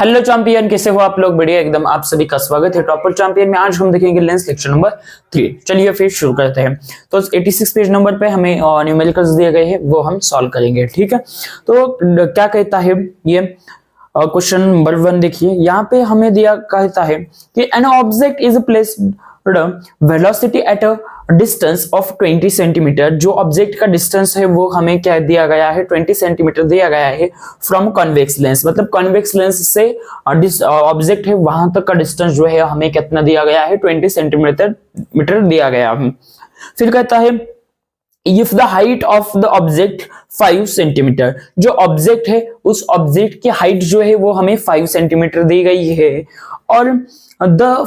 Hello champion, कैसे हो आप लोग? बढ़िया एकदम। आप सभी का स्वागत है टॉपर चैंपियन में। आज हम देखेंगे लेंस लेक्चर नंबर 3। चलिए फिर शुरू करते हैं। तो 86 पेज नंबर पे हमें न्यूमेरिकल्स दिए गए हैं, वो हम सॉल्व करेंगे। ठीक है, तो क्या कहता है ये क्वेश्चन नंबर 1 देखिए। यहाँ पे हमें दिया कहता है कि an object is placed velocity at a distance of 20 centimetre. जो ऑब्जेक्ट का डिस्टेंस है वो हमें क्या दिया गया है, 20 सेंटीमीटर दिया गया है फ्रॉम कॉन्वेक्स लेंस। मतलब कॉन्वेक्स लेंस से ऑब्जेक्ट है वहां तक का डिस्टेंस जो है हमें कितना दिया गया है, 20 सेंटीमीटर दिया गया है। फिर कहता है if the height of the object 5 centimetre. जो ऑब्जेक्ट है उस ऑब्जेक्ट की हाइट जो है वो हमें 5 सेंटीमीटर दी गई है, और the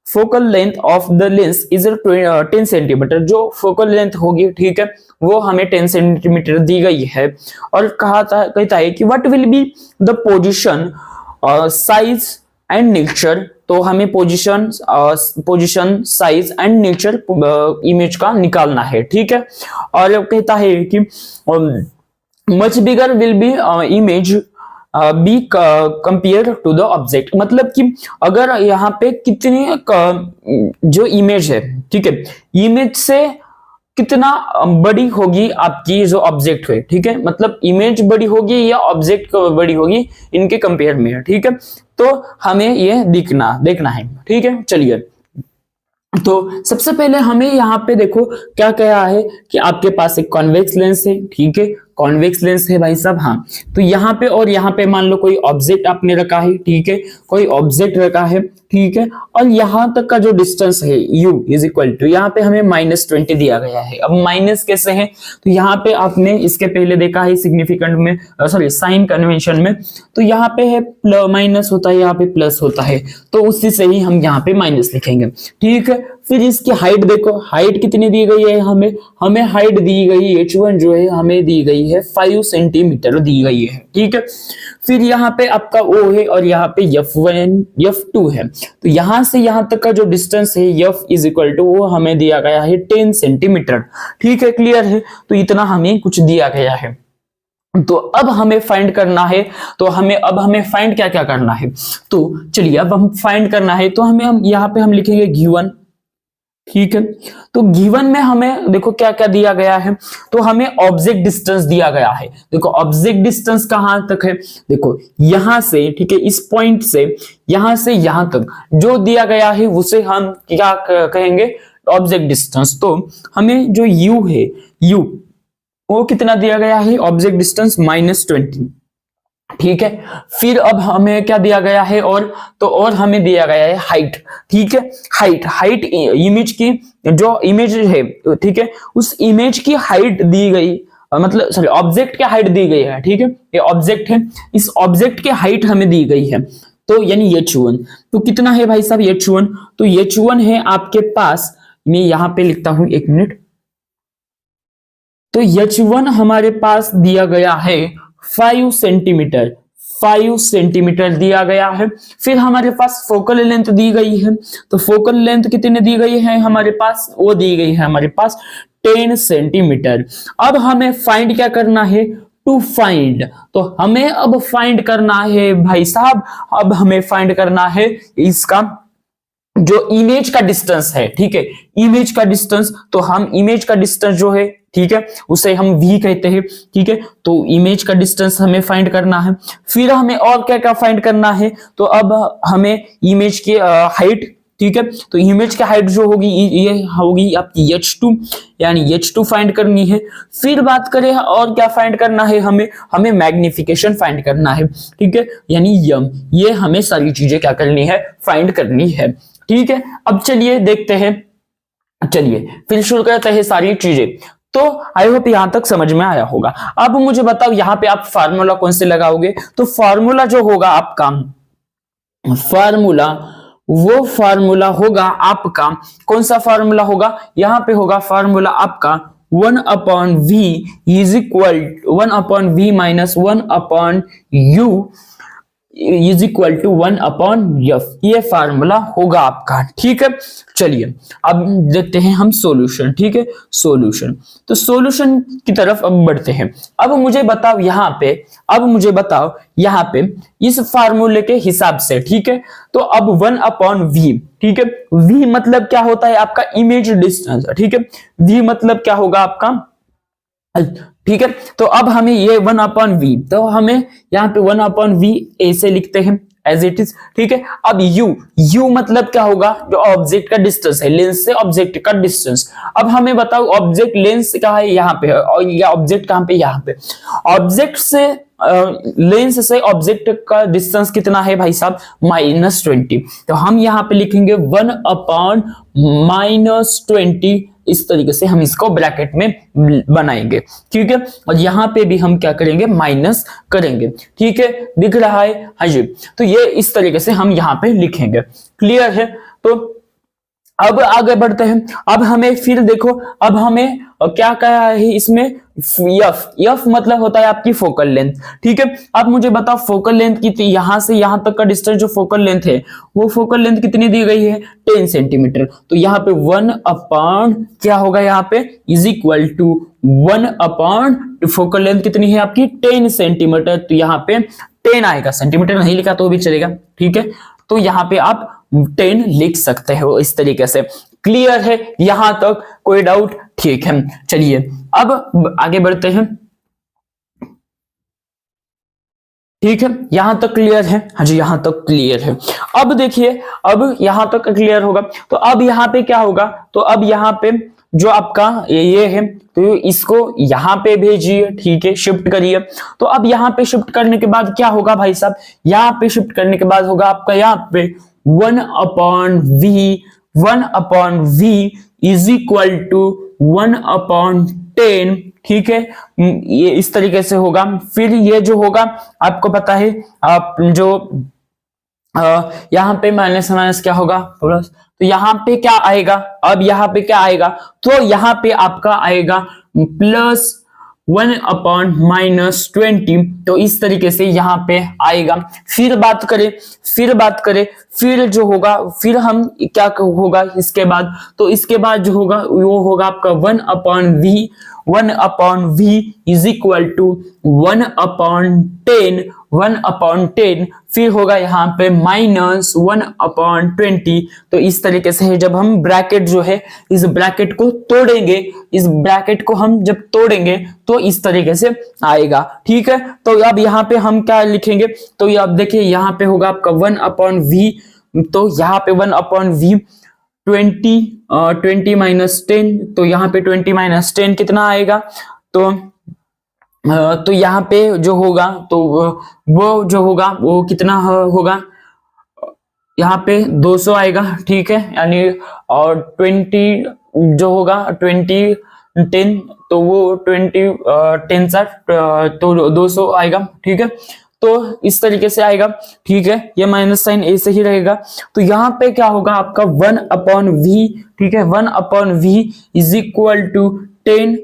focal length of the lens is 10 centimetre. जो फोकल लेंथ होगी, ठीक है, वो हमें 10 सेंटीमीटर दी गई है। और कहता है कि what will be the position, size and nature. तो हमें position, size and nature image का निकालना है। ठीक है, और कहता है कि much bigger will be image be compare to the object. मतलब कि अगर यहाँ पे कितनी जो इमेज है, ठीक है, इमेज से कितना बड़ी होगी आपकी जो ऑब्जेक्ट है। ठीक है, मतलब इमेज बड़ी होगी या ऑब्जेक्ट बड़ी होगी, इनके कंपेयर में। ठीक है, तो हमें ये देखना है। ठीक है, चलिए तो सबसे पहले हमें यहाँ पे देखो क्या कहा है कि आपके पास एक कॉन्वेक्स लेंस है। ठीक है, कॉन्वेक्स लेंस है भाई साहब। हाँ, तो यहाँ पे और यहाँ पे मान लो कोई ऑब्जेक्ट आपने रखा है। ठीक है, कोई ऑब्जेक्ट रखा है। ठीक है, और यहां तक का जो डिस्टेंस है u इज इक्वल टू, यहाँ पे हमें -20 दिया गया है। अब माइनस कैसे है, तो यहाँ पे आपने इसके पहले देखा है सिग्निफिकेंट में, सॉरी साइन कन्वेंशन में, तो यहाँ पे है माइनस होता है, यहाँ पे प्लस होता है, तो उसी से ही हम यहाँ पे माइनस लिखेंगे। ठीक है, फिर इसकी हाइट देखो, हाइट कितनी दी गई है हमें हाइट दी गई h1 जो है हमें दी गई है 5 सेंटीमीटर दी गई है। ठीक है, फिर यहाँ पे आपका O है और यहाँ पे F1 F2 है। तो यहां से यहां तक का जो डिस्टेंस है F इज इक्वल टू, वो हमें दिया गया है 10 सेंटीमीटर। ठीक है, क्लियर है? तो इतना हमें कुछ दिया गया है। तो अब हमें फाइंड करना है, तो हमें फाइंड क्या क्या करना है। तो चलिए अब हम फाइंड करना है, तो हम यहाँ पे हम लिखेंगे गिवन। ठीक है, तो गिवन में हमें देखो क्या क्या दिया गया है, तो हमें ऑब्जेक्ट डिस्टेंस दिया गया है। देखो ऑब्जेक्ट डिस्टेंस कहां तक है, देखो यहां से, ठीक है, इस पॉइंट से यहां तक जो दिया गया है उसे हम क्या कहेंगे, ऑब्जेक्ट डिस्टेंस। तो हमें जो u है, u वो कितना दिया गया है, ऑब्जेक्ट डिस्टेंस -20। ठीक है, फिर अब हमें क्या दिया गया है, और हमें दिया गया है हाइट। ठीक है, हाइट इमेज की, जो इमेज है, ठीक है, उस इमेज की हाइट दी गई, मतलब सॉरी ऑब्जेक्ट की हाइट दी गई है। ठीक है, ये ऑब्जेक्ट है, इस ऑब्जेक्ट की हाइट हमें दी गई है, तो यानी h1। तो कितना है भाई साहब h1, तो h1 है आपके पास, मैं यहां पे लिखता हूं, एक मिनट। तो h1 हमारे पास दिया गया है 5 सेंटीमीटर दिया गया है। फिर हमारे पास फोकल लेंथ दी गई है, तो फोकल लेंथ कितने दी गई है हमारे पास, वो दी गई है हमारे पास 10 सेंटीमीटर। अब हमें फाइंड क्या करना है, टू फाइंड, तो हमें अब फाइंड करना है भाई साहब, अब हमें फाइंड करना है इसका जो इमेज का डिस्टेंस है। ठीक है, इमेज का डिस्टेंस, तो हम इमेज का डिस्टेंस जो है, ठीक है, उसे हम v कहते हैं। ठीक है, तो इमेज का डिस्टेंस हमें फाइंड करना है। फिर हमें और क्या क्या फाइंड करना है, तो अब हमें इमेज की हाइट, ठीक है, तो इमेज की हाइट जो होगी ये होगी आपकी h2, यानी h2 फाइंड करनी है। फिर बात करें और क्या फाइंड करना है, हमें मैग्निफिकेशन फाइंड करना है। ठीक है, यानी ये हमें सारी चीजें क्या करनी है, फाइंड करनी है। ठीक है, अब चलिए देखते हैं, चलिए फिर शुरू करते हैं सारी चीजें। तो आई होप यहां तक समझ में आया होगा। अब मुझे बताओ यहाँ पे आप फार्मूला कौन से लगाओगे, तो फार्मूला जो होगा आपका, वो फार्मूला होगा आपका, कौन सा फार्मूला होगा, यहाँ पे होगा फार्मूला आपका 1/v is equal 1/v - 1/u is equal to 1/f, ये फार्मूला होगा आपका। ठीक है, चलिए अब देखते हैं हम सॉल्यूशन। ठीक है, सॉल्यूशन, तो सॉल्यूशन की तरफ अब बढ़ते हैं। अब मुझे बताओ यहाँ पे इस फार्मूले के हिसाब से, ठीक है, तो अब 1/v, ठीक है, v मतलब क्या होता है आपका इमेज डिस्टेंस। ठीक है, v मतलब क्या होगा आपका, ठीक है, तो अब हमें ये 1/v, तो हमें यहाँ पे 1/v ऐसे लिखते हैं एज इट इज। ठीक है, अब u मतलब क्या होगा, जो ऑब्जेक्ट का डिस्टेंस है, लेंस से ऑब्जेक्ट का डिस्टेंस। अब हमें बताओ ऑब्जेक्ट लेंस कहाँ है, यहाँ पे है, और या ऑब्जेक्ट कहाँ पे, यहाँ पे। ऑब्जेक्ट से लेंस से ऑब्जेक्ट का डिस्टेंस कितना है भाई साहब, -20। तो हम यहाँ पे लिखेंगे 1/-20, इस तरीके से हम इसको ब्रैकेट में बनाएंगे। ठीक है, और यहाँ पे भी हम क्या करेंगे, माइनस करेंगे। ठीक है, दिख रहा है, हाँ जी, तो ये इस तरीके से हम यहाँ पे लिखेंगे। क्लियर है, तो अब आगे बढ़ते हैं। अब हमें फिर देखो, अब हमें क्या कहा है इसमें, f मतलब होता है आपकी फोकल लेंथ। ठीक है, अब मुझे बताओ फोकल लेंथ कितनी, यहां से यहां तक का डिस्टेंस जो फोकल लेंथ है, वो फोकल लेंथ कितनी दी गई है, 10 सेंटीमीटर। तो यहाँ पे 1/ क्या होगा, यहाँ पे is equal to 1/ focal length कितनी है आपकी, 10 सेंटीमीटर। तो यहाँ पे 10 आएगा, सेंटीमीटर नहीं लिखा तो भी चलेगा। ठीक है, तो यहाँ पे आप 10 लिख सकते हो इस तरीके से। क्लियर है यहां तक, कोई डाउट? ठीक है, चलिए अब आगे बढ़ते हैं। ठीक है, यहां तक क्लियर है, हाँ जी, यहां तक क्लियर है। अब देखिए, अब यहां तक क्लियर होगा, तो अब यहाँ पे क्या होगा, तो अब यहाँ पे जो आपका ये है, तो इसको यहाँ पे भेजिए। ठीक है, शिफ्ट करिए। तो अब यहाँ पे शिफ्ट करने के बाद क्या होगा भाई साहब, यहाँ पे शिफ्ट करने के बाद होगा आपका यहाँ पे 1/v इज इक्वल टू 1/10। ठीक है, ये इस तरीके से होगा। फिर ये जो होगा आपको पता है, आप जो यहाँ पे माइनस क्या होगा, प्लस, तो यहाँ पे क्या आएगा, अब यहाँ पे क्या आएगा, तो यहाँ पे आपका आएगा प्लस 1/-20। तो इस तरीके से यहाँ पे आएगा। फिर बात करें, फिर जो होगा, फिर हम क्या होगा इसके बाद, तो इसके बाद जो होगा वो होगा आपका 1/v इज इक्वल टू 1/10। फिर होगा यहाँ पे -1/20। तो इस तरीके से है, जब हम ब्रैकेट जो है, इस ब्रैकेट को तोड़ेंगे, इस ब्रैकेट को हम जब तोड़ेंगे तो इस तरीके से आएगा। ठीक है, तो अब यहाँ पे हम क्या लिखेंगे, तो ये अब देखिए यहाँ पे होगा आपका 1/v, तो यहाँ पे 1/v 20 माइनस 10, तो यहाँ पे 20 माइनस 10 कितना आएगा, तो यहाँ पे जो होगा, तो वो जो होगा वो कितना होगा, यहाँ पे 200 आएगा। ठीक है, यानी और 20 जो होगा 20 10, तो वो 20 10 तो 200 आएगा। ठीक है, तो इस तरीके से आएगा। ठीक है, ये माइनस साइन ऐसे ही रहेगा। तो यहाँ पे क्या होगा आपका 1/v। ठीक है, 1/v इज इक्वल टू 10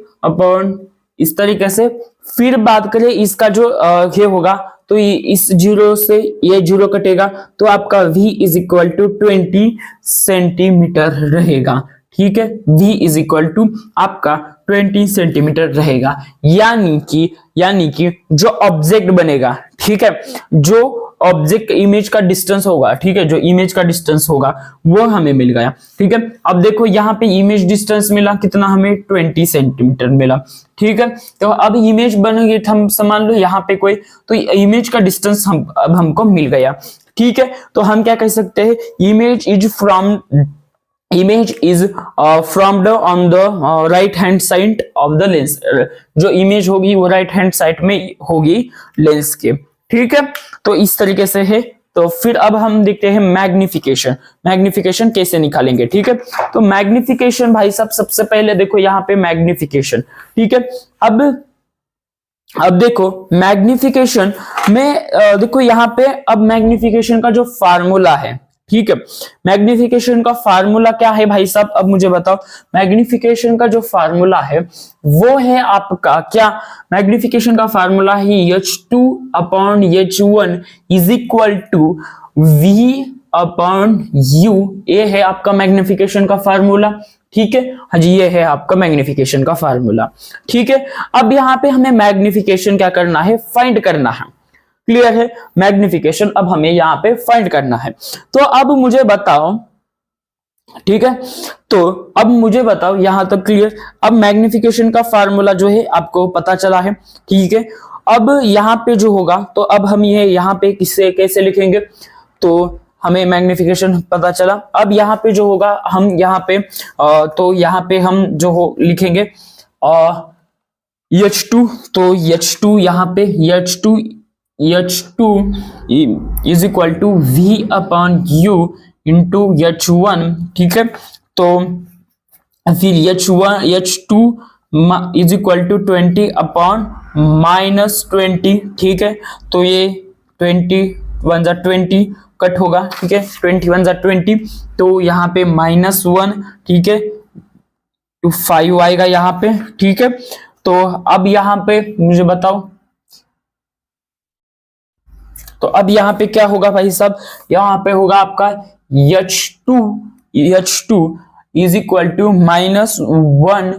इस तरीके से। फिर बात करें इसका जो ये होगा, तो इस 0 से ये 0 कटेगा, तो आपका v is equal to 20 centimetre रहेगा। ठीक है, v इज इक्वल टू आपका 20 सेंटीमीटर रहेगा। यानी कि जो ऑब्जेक्ट बनेगा, ठीक है, जो ऑब्जेक्ट इमेज का डिस्टेंस होगा, ठीक है, जो इमेज का डिस्टेंस होगा वो हमें मिल गया। ठीक है, अब देखो यहाँ पे इमेज डिस्टेंस मिला कितना, हमें 20 सेंटीमीटर मिला। ठीक है, तो अब इमेज बन गई, हम मान लो यहाँ पे कोई, तो इमेज का डिस्टेंस अब हमको मिल गया। ठीक है, तो हम क्या कह सकते हैं, image is from the on the right hand side of the lens. जो इमेज होगी वो राइट हैंड साइड में होगी लेंस के। ठीक है, तो इस तरीके से है। तो फिर अब हम देखते हैं मैग्निफिकेशन कैसे निकालेंगे। ठीक है, तो मैग्निफिकेशन भाई साहब, सबसे पहले देखो यहाँ पे मैग्निफिकेशन। ठीक है, अब देखो मैग्निफिकेशन में देखो यहाँ पे, अब मैग्निफिकेशन का जो फार्मूला है, ठीक है। मैग्निफिकेशन का फार्मूला क्या है भाई साहब, अब मुझे बताओ। मैग्निफिकेशन का जो फार्मूला है वो है आपका क्या, मैग्निफिकेशन का फार्मूला है H2 upon H1 is equal to V upon U। ये है आपका मैग्निफिकेशन का फार्मूला, ठीक है। हाँ जी, ये है आपका मैग्निफिकेशन का फार्मूला, ठीक है। अब यहाँ पे हमें मैग्निफिकेशन क्या करना है, फाइंड करना है। क्लियर है, मैग्निफिकेशन अब हमें यहाँ पे फाइंड करना है। तो अब मुझे बताओ, ठीक है, तो अब मुझे बताओ यहां तक क्लियर। अब मैग्निफिकेशन का फार्मूला जो है आपको पता चला है, ठीक है। अब यहाँ पे जो होगा, तो अब हम ये यहाँ पे किससे कैसे लिखेंगे, तो हमें मैग्निफिकेशन पता चला। अब यहाँ पे जो होगा, हम यहाँ पे तो यहाँ पे हम जो हो लिखेंगे H2, तो H2 यहाँ पे H2 is equal to V upon U into H1, ठीक है। तो फिर H2 is equal to 20 upon -20, ठीक है। तो ये 20 1 जा 20 कट होगा, ठीक है, 20 1 जा 20, तो यहाँ पे -1, ठीक है, तो 5 आएगा यहाँ पे, ठीक है। तो अब यहाँ पे मुझे बताओ, तो अब यहाँ पे क्या होगा भाई साहब, यहाँ पे होगा आपका H2 is equal to -1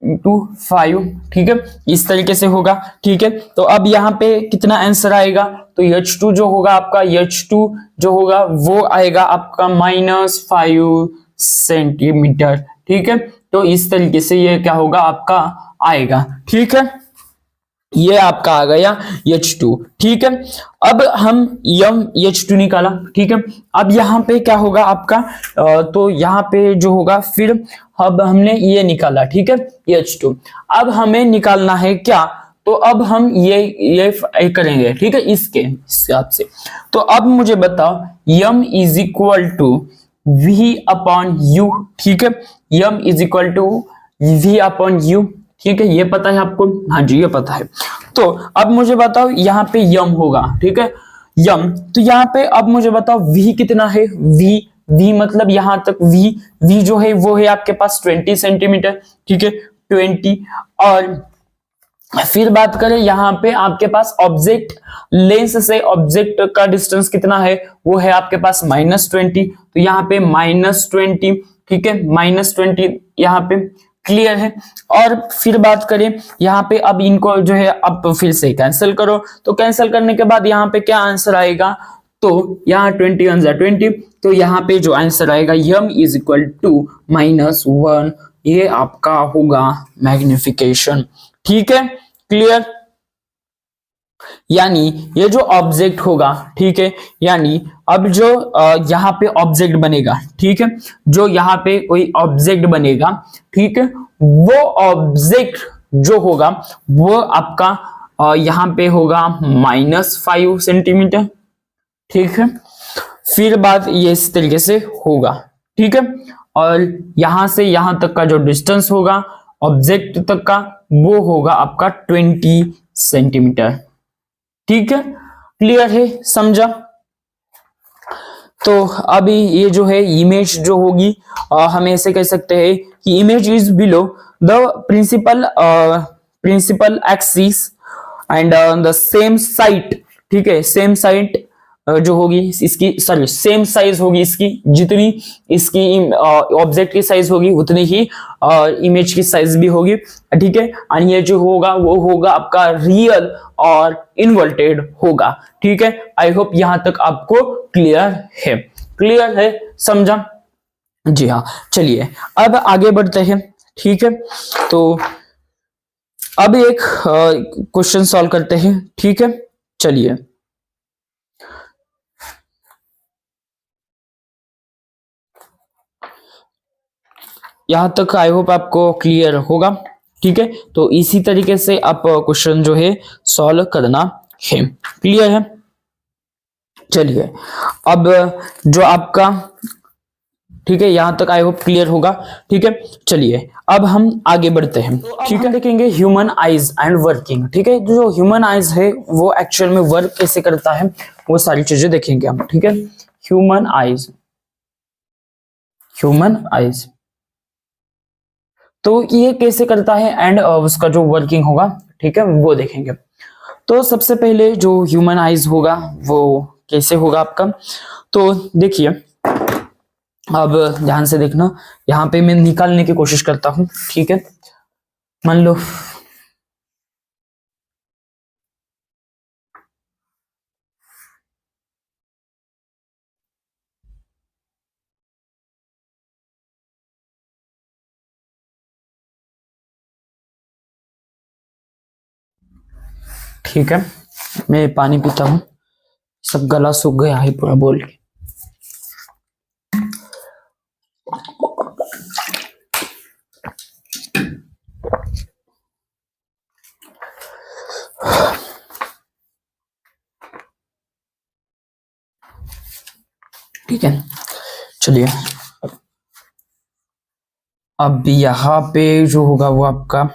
into 5, ठीक है, इस तरीके से होगा, ठीक है। तो अब यहाँ पे कितना आंसर आएगा, तो H2 जो होगा आपका, H2 जो होगा वो आएगा आपका -5 सेंटीमीटर, ठीक है। तो इस तरीके से ये क्या होगा आपका आएगा, ठीक है। ये आपका आ गया H2, ठीक है। अब हम H2 निकाला, ठीक है। अब यहाँ पे क्या होगा आपका, तो यहाँ पे जो होगा, फिर अब हमने ये निकाला, ठीक है, H2। अब हमें निकालना है क्या, तो अब हम ये करेंगे, ठीक है, इसके हिसाब से। तो अब मुझे बताओ, m is equal to V upon U, ठीक है, m is equal to V upon U, ठीक है। ये पता है आपको, हाँ जी ये पता है। तो अब मुझे बताओ यहाँ पे यम होगा, ठीक है, यम। तो यहाँ पे अब मुझे बताओ V कितना है, V मतलब यहाँ तक V जो है वो है आपके पास 20 सेंटीमीटर, ठीक है, 20। और फिर बात करें यहाँ पे आपके पास ऑब्जेक्ट, लेंस से ऑब्जेक्ट का डिस्टेंस कितना है, वो है आपके पास -20, तो यहाँ पे -20, ठीक है, -20 यहाँ पे क्लियर है। और फिर बात करें यहाँ पे, अब इनको जो है अब फिर से कैंसिल करो, तो कैंसिल करने के बाद यहाँ पे क्या आंसर आएगा, तो यहाँ 20 1 जा 20, तो यहाँ पे जो आंसर आएगा m इज इक्वल टू -1, ये आपका होगा मैग्निफिकेशन, ठीक है, क्लियर। यानी ये जो ऑब्जेक्ट होगा, ठीक है, यानी अब जो यहाँ पे ऑब्जेक्ट बनेगा, ठीक है, जो यहाँ पे कोई ऑब्जेक्ट बनेगा, ठीक है, वो ऑब्जेक्ट जो होगा वो आपका यहाँ पे होगा -5 सेंटीमीटर, ठीक है। फिर बात ये इस तरीके से होगा, ठीक है। और यहां से यहां तक का जो डिस्टेंस होगा ऑब्जेक्ट तक का, वो होगा आपका 20 सेंटीमीटर, ठीक है, क्लियर है, समझा। तो अभी ये जो है इमेज जो होगी, हम ऐसे कह सकते हैं कि image is below the principal axis and the same side, ठीक है, सेम साइट जो होगी इसकी, सॉरी सेम साइज होगी इसकी, जितनी इसकी ऑब्जेक्ट की साइज होगी उतनी ही इमेज की साइज भी होगी, ठीक है। और ये जो होगा वो होगा आपका रियल और इन्वर्टेड होगा, ठीक है। आई होप यहां तक आपको क्लियर है, समझा जी हाँ। चलिए अब आगे बढ़ते हैं, ठीक है। तो अब एक क्वेश्चन सॉल्व करते हैं, ठीक है, चलिए। यहां तक आई होप आपको क्लियर होगा, ठीक है। तो इसी तरीके से आप क्वेश्चन जो है सॉल्व करना है, क्लियर है। चलिए अब जो आपका, ठीक है, यहां तक आई होप क्लियर होगा, ठीक है। चलिए अब हम आगे बढ़ते हैं, ठीक है। देखेंगे ह्यूमन आईज एंड वर्किंग, ठीक है। जो ह्यूमन आईज है वो एक्चुअल में वर्क कैसे करता है, वो सारी चीजें देखेंगे हम, ठीक है। Human eyes, human eyes. तो ये कैसे करता है एंड उसका जो वर्किंग होगा, ठीक है, वो देखेंगे। तो सबसे पहले जो ह्यूमन आइज होगा वो कैसे होगा आपका, तो देखिए, अब ध्यान से देखना, यहाँ पे मैं निकालने की कोशिश करता हूं, ठीक है। मान लो ठीक है, मैं पानी पीता हूँ, सब गला सूख गया है पूरा बोल के। ठीक है, चलिए, अब यहाँ पे जो होगा वो आपका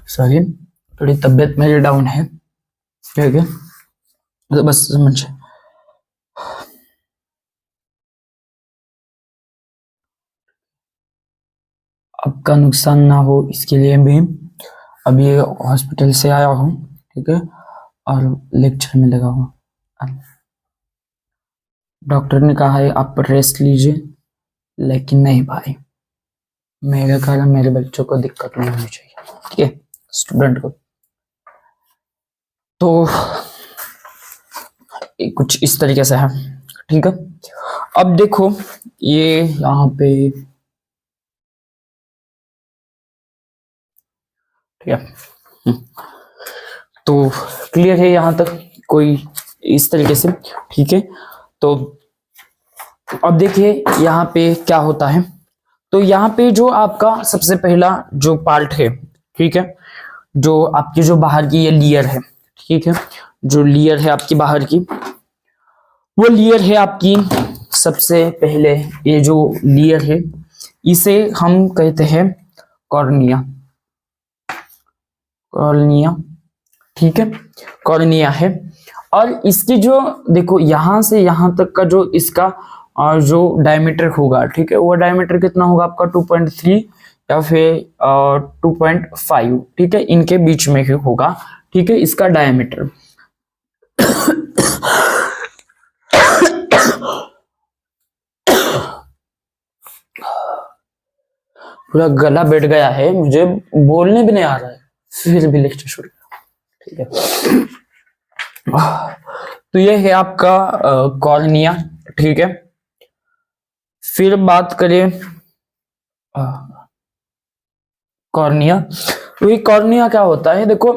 सॉरी, थोड़ी तबीयत मेरी डाउन है, ठीक है, तो बस समझ। आपका नुकसान ना हो इसके लिए भी अभी हॉस्पिटल से आया हूँ, ठीक है, और लेक्चर में लगा हूँ। डॉक्टर ने कहा है आप रेस्ट लीजिए, लेकिन नहीं भाई, मेरे कारण मेरे बच्चों को दिक्कत नहीं होनी चाहिए, ठीक है, स्टूडेंट को। तो कुछ इस तरीके से है, ठीक है। अब देखो ये यहाँ पे, ठीक है, तो क्लियर है यहाँ तक, कोई इस तरीके से, ठीक है। तो अब देखिए यहाँ पे क्या होता है, तो यहाँ पे जो आपका सबसे पहला जो पार्ट है, ठीक है, जो आपकी जो बाहर की ये लेयर है, ठीक है, जो लेयर है आपकी बाहर की, वो लेयर है आपकी सबसे पहले, ये जो लेयर है इसे हम कहते हैं कॉर्निया, कॉर्निया, ठीक है, कॉर्निया है। और इसकी जो देखो यहां से यहां तक का जो इसका जो डायमीटर होगा, ठीक है, वो डायमीटर कितना होगा आपका 2.3 या फिर 2.5, ठीक है, इनके बीच में ही होगा, ठीक है, इसका डायमीटर। पूरा गला बैठ गया है, मुझे बोलने भी नहीं आ रहा है, फिर भी लेक्चर शुरू, ठीक है। तो ये है आपका कॉर्निया, ठीक है। फिर बात करें कॉर्निया, तो ये कॉर्निया क्या होता है, देखो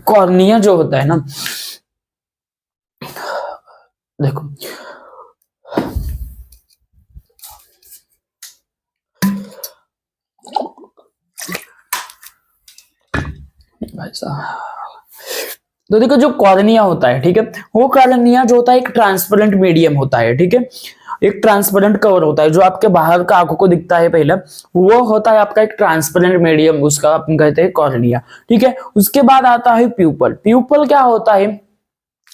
कॉर्निया जो होता है ना, देखो भाई साहब, तो देखो जो कॉर्निया होता है, ठीक है, वो कॉर्निया जो होता है एक ट्रांसपेरेंट मीडियम होता है, ठीक है, एक ट्रांसपेरेंट कवर होता है, जो आपके बाहर का आंखों को दिखता है पहले, वो होता है आपका एक ट्रांसपेरेंट मीडियम, उसका अपन कहते हैं कॉर्निया, ठीक है। उसके बाद आता है प्यूपल। प्यूपल क्या होता है,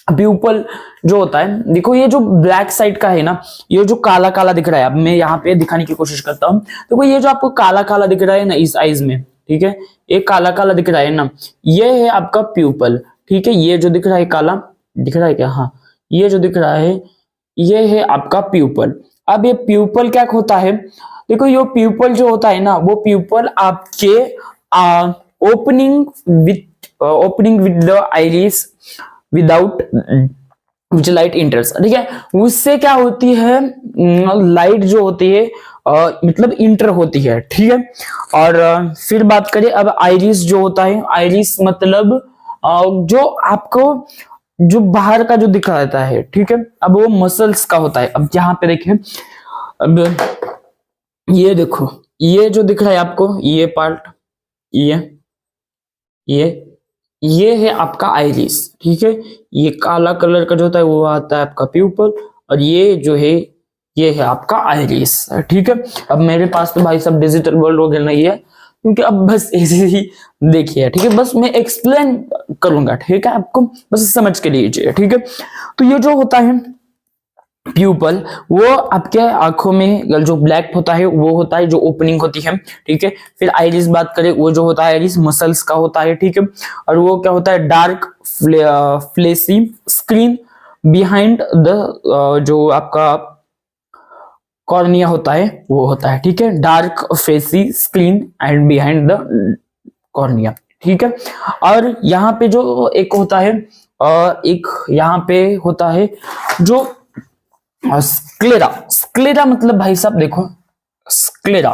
प्यूपल जो होता है, देखो ये जो ब्लैक साइड का है ना, ये जो काला काला दिख रहा है, अब मैं यहाँ पे दिखाने की कोशिश करता हूँ, देखो ये जो आपको काला काला दिख रहा है ना इस आईज में, ठीक है, एक काला काला दिख रहा है ना, ये है आपका प्यूपल, ठीक है, ये जो दिख रहा है काला दिख रहा है क्या, हाँ, ये जो दिख रहा है ये है आपका प्यूपल। अब ये प्यूपल क्या होता है, देखो ये प्यूपल जो होता है ना, वो प्यूपल आपके opening with the iris without which light इंटर्स, ठीक है, उससे क्या होती है, लाइट जो होती है मतलब इंटर होती है, ठीक है। और फिर बात करें अब आइरिस जो होता है, आइरिस मतलब जो आपको जो बाहर का जो दिखा देता है, ठीक है, अब वो मसल्स का होता है। अब यहाँ पे देखें, अब ये देखो ये जो दिख रहा है आपको, ये पार्ट, ये ये है आपका आइरिस, ठीक है। ये काला कलर का जो होता है वो आता है आपका प्यूपल, और ये जो है ये है आपका आइरिस, ठीक है। अब मेरे पास तो भाई सब डिजिटल वर्ल्ड वगैरह नहीं है, क्योंकि अब बस ऐसे ही देखिए, ठीक है। बस मैं एक्सप्लेन करूंगा, ठीक है, आपको बस समझ के लीजिए, ठीक है। तो ये जो होता है प्यूपल, वो आपके आंखों में जो ब्लैक होता है वो होता है जो ओपनिंग होती है, ठीक है। फिर आइरिस बात करें, वो जो होता है आइरिस मसल्स का होता है, ठीक है। और वो क्या होता है, dark fleshy screen behind the जो आपका कॉर्निया होता है वो होता है, ठीक है। Dark facie screen and behind the cornea, ठीक है। और यहाँ पे जो एक होता है, एक यहाँ पे होता है जो स्क्लेरा। स्क्लेरा मतलब भाई साहब देखो, स्क्लेरा,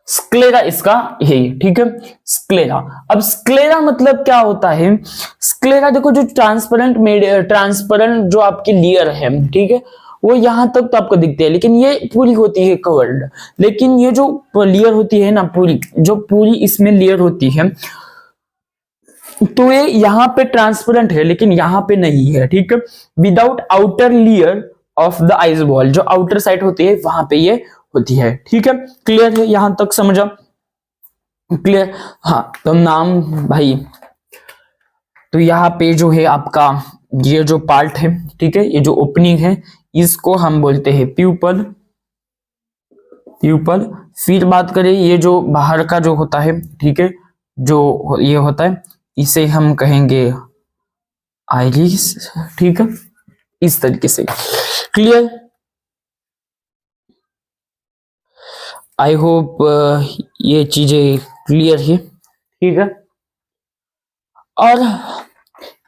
स्क्लेरा इसका यही, ठीक है, स्क्लेरा। अब स्क्लेरा मतलब क्या होता है, स्क्लेरा देखो जो ट्रांसपेरेंट जो आपकी लेयर है, ठीक है, वो यहां तक तो आपको दिखते हैं, लेकिन ये पूरी होती है कवर्ड। लेकिन ये जो लेयर होती है ना, पूरी जो पूरी इसमें लेयर होती है, तो ये यहाँ पे ट्रांसपेरेंट है लेकिन यहाँ पे नहीं है, ठीक है। Without outer layer of the eyes ball, जो आउटर साइड होती है वहां पे ये होती है, ठीक है। क्लियर है यहां तक, समझा? क्लियर, हाँ। तो नाम भाई, तो यहाँ पे जो है आपका ये जो पार्ट है, ठीक है, ये जो ओपनिंग है इसको हम बोलते हैं प्यूपल, प्यूपल। फिर बात करें ये जो बाहर का जो होता है, ठीक है, जो ये होता है इसे हम कहेंगे आइरिस, ठीक है, इस तरीके से। क्लियर? आई होप ये चीजें क्लियर है, ठीक है। और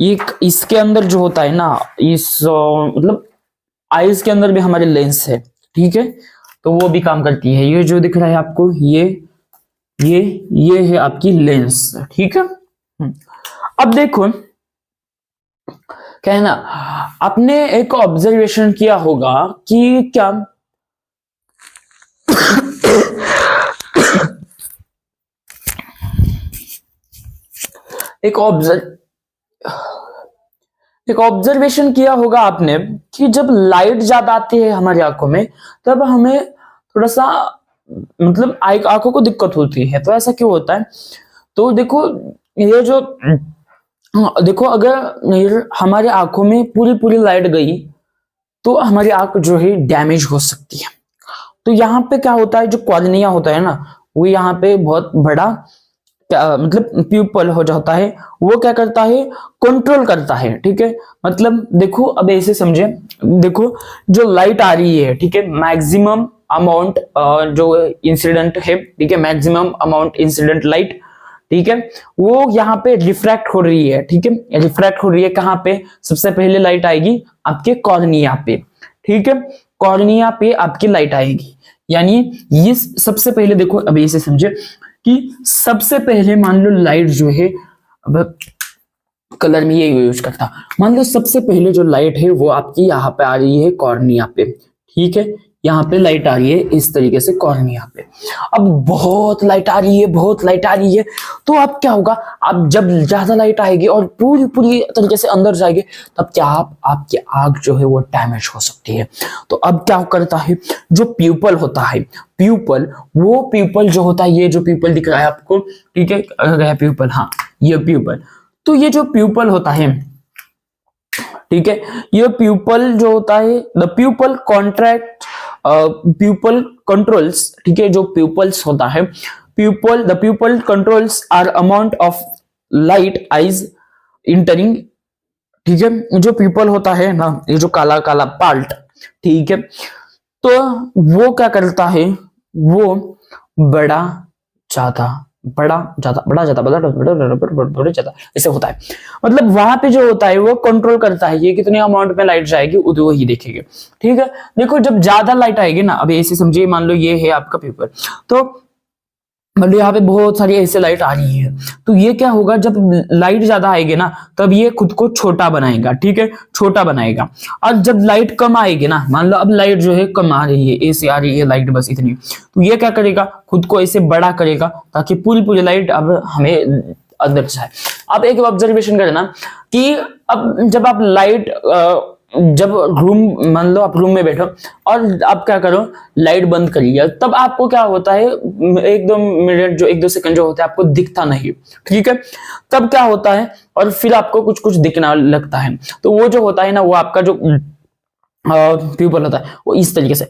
एक इसके अंदर जो होता है ना, इस मतलब आइज के अंदर भी हमारे लेंस है, ठीक है, तो वो भी काम करती है। ये जो दिख रहा है आपको, ये है आपकी लेंस, ठीक है। अब देखो क्या है ना, आपने एक ऑब्जर्वेशन किया होगा कि क्या एक ऑब्जर्वेशन किया होगा आपने कि जब लाइट ज्यादा आती है हमारी आंखों में, तब हमें थोड़ा सा मतलब आंखों को दिक्कत होती है। तो ऐसा क्यों होता है? तो देखो ये जो देखो, अगर हमारे आंखों में पूरी पूरी लाइट गई तो हमारी आंख जो है डैमेज हो सकती है। तो यहाँ पे क्या होता है, जो कॉर्निया होता है ना, वो यहाँ पे बहुत बड़ा मतलब प्यूपल हो जाता है। वो क्या करता है, कंट्रोल करता है, ठीक है। मतलब देखो अब ऐसे समझे, देखो जो लाइट आ रही है, ठीक है, मैक्सिमम अमाउंट जो इंसिडेंट है, ठीक है, मैक्सिमम अमाउंट इंसिडेंट लाइट, ठीक है, वो यहाँ पे रिफ्रैक्ट हो रही है, ठीक है। रिफ्रैक्ट हो रही है कहाँ पे? सबसे पहले लाइट आएगी आपके कॉर्निया पे, ठीक है, कॉर्निया पे आपकी लाइट आएगी। यानी ये सबसे पहले देखो, अभी इसे समझे कि सबसे पहले मान लो लाइट जो है, अब कलर में ये यूज करता, मान लो सबसे पहले जो लाइट है वो आपकी यहाँ पे आ रही है कॉर्निया पे, ठीक है, यहाँ पे लाइट आ रही है इस तरीके से कॉर्निया पे। अब बहुत लाइट आ रही है, बहुत लाइट आ रही है, तो अब क्या होगा, अब जब ज्यादा लाइट आएगी और पूरी पूरी तरीके से अंदर जाएगी, तब क्या आपकी आंख जो है वो डैमेज हो सकती है। तो अब क्या करता है, जो प्यूपल होता है, प्यूपल, वो प्यूपल जो होता है, ये जो प्यूपल दिख रहा है आपको, ठीक है, प्यूपल, हाँ ये प्यूपल। तो ये जो प्यूपल होता है, ठीक है, ये प्यूपल जो होता है, the pupil contract, pupil controls, ठीक है, जो प्यूपल्स होता है, the pupil controls are amount of light eyes entering, ठीक है। जो प्यूपल होता है ना, ये जो काला काला पार्ट, ठीक है, तो वो क्या करता है, वो बड़ा ज्यादा ऐसे होता है। मतलब वहां पे जो होता है वो कंट्रोल करता है, ये कितने अमाउंट में लाइट जाएगी वो ही देखेंगे, ठीक है। देखो जब ज्यादा लाइट आएगी ना, अभी ऐसे समझिए, मान लो ये है आपका पेपर, तो मतलब यहाँ पे बहुत सारी ऐसे लाइट आ रही है, तो ये क्या होगा, जब लाइट ज्यादा आएगी ना तब ये खुद को छोटा बनाएगा, ठीक है, छोटा बनाएगा। और जब लाइट कम आएगी ना, मान लो अब लाइट जो है कम आ रही है, ऐसे आ रही है लाइट बस इतनी, तो ये क्या करेगा, खुद को ऐसे बड़ा करेगा ताकि पूरी पूरी लाइट अब हमें अंदर जाए। आप एक ऑब्जर्वेशन करना कि अब जब आप लाइट जब रूम, मान लो आप रूम में बैठो और आप क्या करो, लाइट बंद करिए, तब आपको क्या होता है, एक दो मिनट जो एक दो सेकंड जो होता है आपको दिखता नहीं, ठीक है, तब क्या होता है और फिर आपको कुछ कुछ दिखना लगता है। तो वो जो होता है ना, वो आपका जो प्यूपल होता है वो इस तरीके से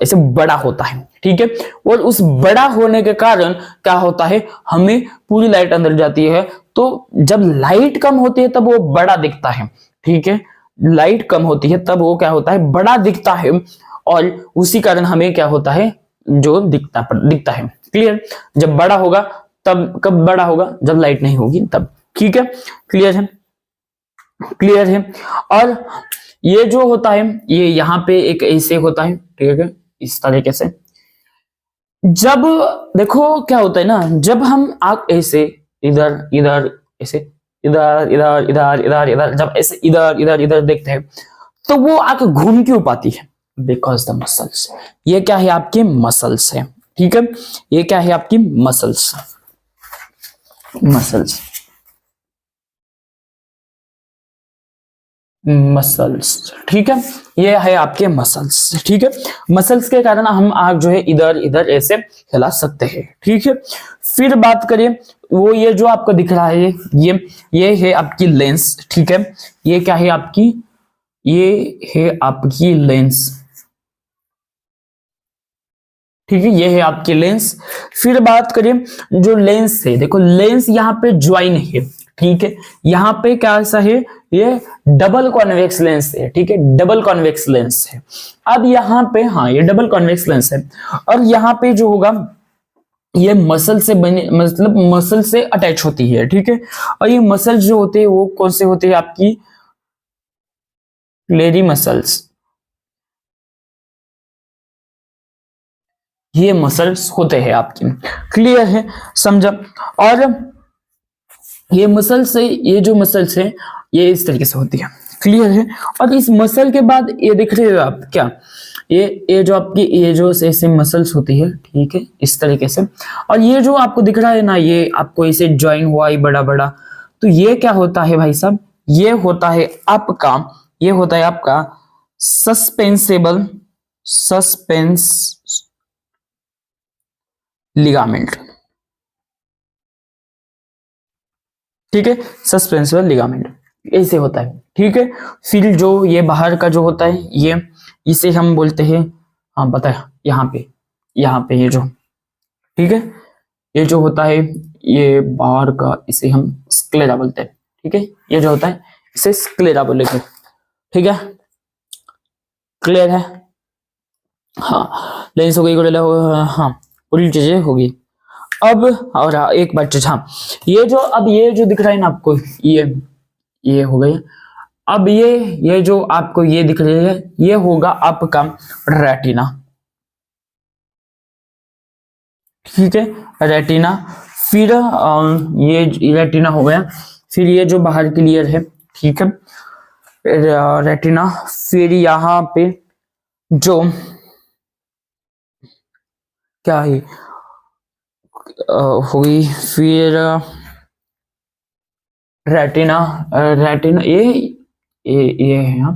ऐसे बड़ा होता है, ठीक है। और उस बड़ा होने के कारण क्या होता है, हमें पूरी लाइट अंदर जाती है, तो जब लाइट कम होती है तब वो बड़ा दिखता है, ठीक है, लाइट कम होती है तब वो क्या होता है, बड़ा दिखता है, और उसी कारण हमें क्या होता है, जो दिखता है। क्लियर, जब बड़ा होगा तब, कब बड़ा होगा, जब लाइट नहीं होगी तब, ठीक है, क्लियर है, क्लियर है। और ये जो होता है, ये यहाँ पे एक ऐसे होता है, ठीक है, इस तरीके से। जब देखो क्या होता है ना, जब हम आंख ऐसे इधर इधर ऐसे इधर इधर इधर इधर इधर, जब ऐसे इधर इधर इधर देखते हैं तो वो आंख घूम क्यों पाती है, बिकॉज द मसल्स। ये क्या है, आपके मसल्स है, ठीक है, ये क्या है, आपकी मसल्स, मसल्स, मसल्स, ठीक है, ये है आपके मसल्स, ठीक है। मसल्स के कारण हम आंख जो है इधर इधर ऐसे हिला सकते हैं, ठीक है। फिर बात करें, वो ये जो आपको दिख रहा है, ये है आपकी लेंस, ठीक है, ये क्या है आपकी, ये है आपकी लेंस, ठीक है, ये है आपकी लेंस। फिर बात करें जो लेंस है, देखो लेंस यहाँ पे ज्वाइन है, ठीक है, यहाँ पे क्या सा है, ये डबल कॉन्वेक्स लेंस है, ठीक है, डबल कॉन्वेक्स लेंस है। अब यहाँ पे, हाँ, ये डबल कॉन्वेक्स लेंस है, और यहाँ पे जो होगा ये मसल से बने, मतलब मसल से अटैच होती है, ठीक है। और ये मसल जो होते हैं वो कौन से होते हैं, आपकी क्लेरी मसल्स, ये मसल्स होते हैं आपकी, क्लियर है, समझा। और ये मसल से, ये जो मसल्स है ये इस तरीके से होती है, क्लियर है। और इस मसल के बाद ये दिख रहे हो आप क्या, ये जो आपकी, ये जो ऐसे मसल्स होती है, ठीक है, इस तरीके से। और ये जो आपको दिख रहा है ना, ये आपको इसे ज्वाइन हुआ है बड़ा बड़ा, तो ये क्या होता है भाई साहब, ये होता है आपका, ये होता है आपका सस्पेंसेबल, सस्पेंस लिगामेंट, ठीक है, सस्पेंसिबल लिगामेंट ऐसे होता है, ठीक है। फिर जो ये बाहर का जो होता है, ये इसे हम बोलते हैं, हाँ पता है, यहाँ पे ये जो, ठीक है, ये जो होता है ये बाहर का, इसे हम स्क्लेरा बोलते हैं, ठीक है, ये जो होता है इसे स्क्लेरा बोलेंगे, ठीक है, क्लियर है। हाँ, लेंस हो गई, हाँ, पूरी चीजें होगी। अब और एक बात, हाँ, ये जो, अब ये जो दिख रहा है ना आपको, ये हो गई। अब ये जो आपको ये दिख रही है, ये होगा आपका रेटिना, ठीक है, रेटिना। फिर ये रेटिना हो गया, फिर ये जो बाहर की लेयर है, ठीक है, रेटिना। फिर यहाँ पे जो क्या है, हुई, फिर रेटिना, रेटिना ये है, हाँ,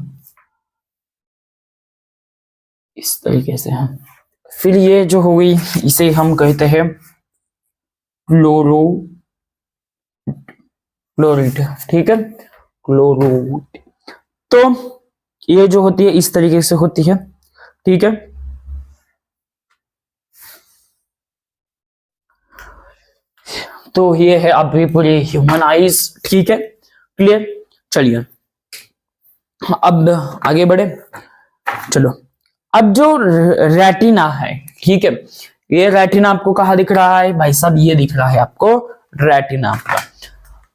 इस तरीके से, हाँ। फिर ये जो हो गई, इसे हम कहते हैं क्लोरिड, ठीक है, क्लोरोइड। तो ये जो होती है इस तरीके से होती है, ठीक है। तो ये है अभी पूरी ह्यूमन आईज, ठीक है, क्लियर। चलिए अब आगे बढ़े, चलो। अब जो रेटिना है, ठीक है, ये रेटिना आपको कहाँ दिख रहा है भाई साहब, ये दिख रहा है आपको रेटिना आपका।